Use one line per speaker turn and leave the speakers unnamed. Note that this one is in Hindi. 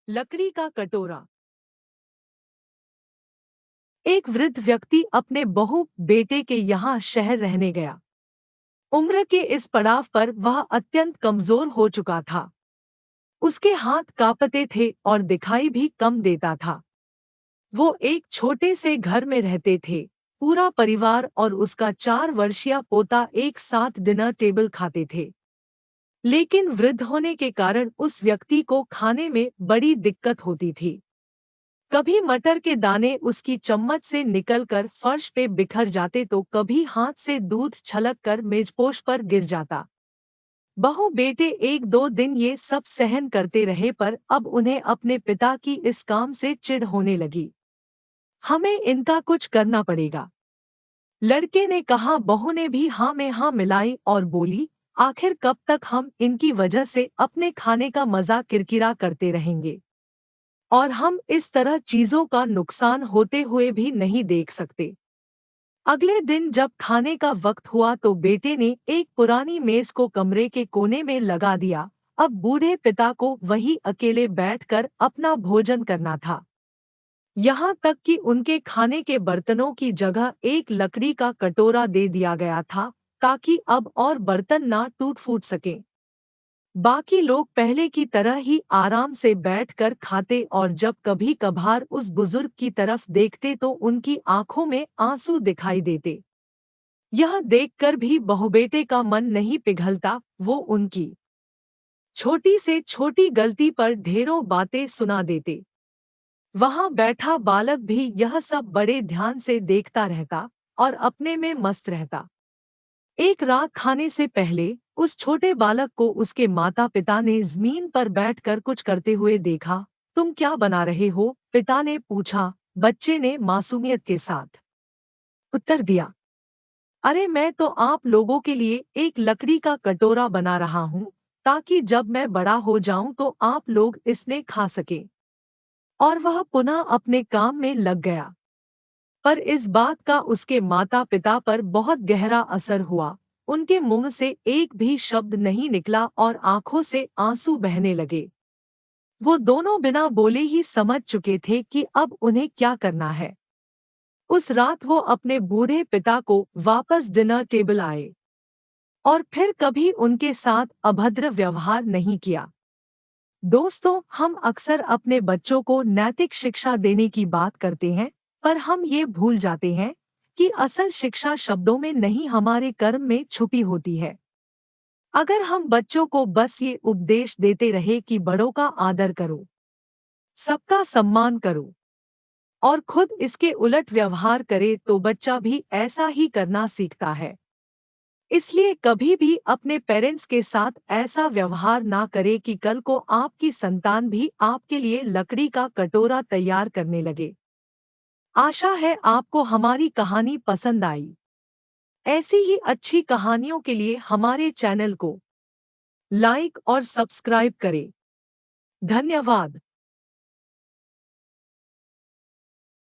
लकड़ी का कटोरा। एक वृद्ध व्यक्ति अपने बहू बेटे के यहाँ शहर रहने गया। उम्र के इस पड़ाव पर वह अत्यंत कमजोर हो चुका था। उसके हाथ कांपते थे और दिखाई भी कम देता था। वो एक छोटे से घर में रहते थे। पूरा परिवार और उसका 4 वर्षीय पोता एक साथ डिनर टेबल खाते थे। लेकिन वृद्ध होने के कारण उस व्यक्ति को खाने में बड़ी दिक्कत होती थी। कभी मटर के दाने उसकी चम्मच से निकलकर फर्श पे बिखर जाते तो कभी हाथ से दूध छलक कर मेजपोश पर गिर जाता। बहू बेटे एक दो दिन ये सब सहन करते रहे पर अब उन्हें अपने पिता की इस काम से चिढ़ होने लगी। हमें इनका कुछ करना पड़ेगा, लड़के ने कहा। बहू ने भी हाँ में हाँ मिलाई और बोली, आखिर कब तक हम इनकी वजह से अपने खाने का मजा किरकिरा करते रहेंगे, और हम इस तरह चीजों का नुकसान होते हुए भी नहीं देख सकते। अगले दिन जब खाने का वक्त हुआ तो बेटे ने एक पुरानी मेज को कमरे के कोने में लगा दिया। अब बूढ़े पिता को वहीं अकेले बैठकर अपना भोजन करना था। यहाँ तक कि उनके खाने के बर्तनों की जगह एक लकड़ी का कटोरा दे दिया गया था, ताकि अब और बर्तन ना टूट फूट सकें। बाकी लोग पहले की तरह ही आराम से बैठकर खाते और जब कभी कभार उस बुजुर्ग की तरफ देखते तो उनकी आंखों में आंसू दिखाई देते। यह देखकर भी बहुबेटे का मन नहीं पिघलता। वो उनकी छोटी से छोटी गलती पर ढेरों बातें सुना देते। वहां बैठा बालक भी यह सब बड़े ध्यान से देखता रहता और अपने में मस्त रहता। एक रात खाने से पहले उस छोटे बालक को उसके माता पिता ने जमीन पर बैठकर कुछ करते हुए देखा। तुम क्या बना रहे हो? पिता ने पूछा। बच्चे ने मासूमियत के साथ उत्तर दिया, अरे मैं तो आप लोगों के लिए एक लकड़ी का कटोरा बना रहा हूँ, ताकि जब मैं बड़ा हो जाऊं तो आप लोग इसमें खा सकें। और वह पुनः अपने काम में लग गया। पर इस बात का उसके माता पिता पर बहुत गहरा असर हुआ। उनके मुंह से एक भी शब्द नहीं निकला और आंखों से आंसू बहने लगे। वो दोनों बिना बोले ही समझ चुके थे कि अब उन्हें क्या करना है। उस रात वो अपने बूढ़े पिता को वापस डिनर टेबल आए और फिर कभी उनके साथ अभद्र व्यवहार नहीं किया। दोस्तों, हम अक्सर अपने बच्चों को नैतिक शिक्षा देने की बात करते हैं, पर हम ये भूल जाते हैं कि असल शिक्षा शब्दों में नहीं, हमारे कर्म में छुपी होती है। अगर हम बच्चों को बस ये उपदेश देते रहे कि बड़ों का आदर करो, सबका सम्मान करो, और खुद इसके उलट व्यवहार करे, तो बच्चा भी ऐसा ही करना सीखता है। इसलिए कभी भी अपने पेरेंट्स के साथ ऐसा व्यवहार ना करें कि कल को आपकी संतान भी आपके लिए लकड़ी का कटोरा तैयार करने लगे। आशा है आपको हमारी कहानी पसंद आई। ऐसी ही अच्छी कहानियों के लिए हमारे चैनल को लाइक और सब्सक्राइब करें। धन्यवाद।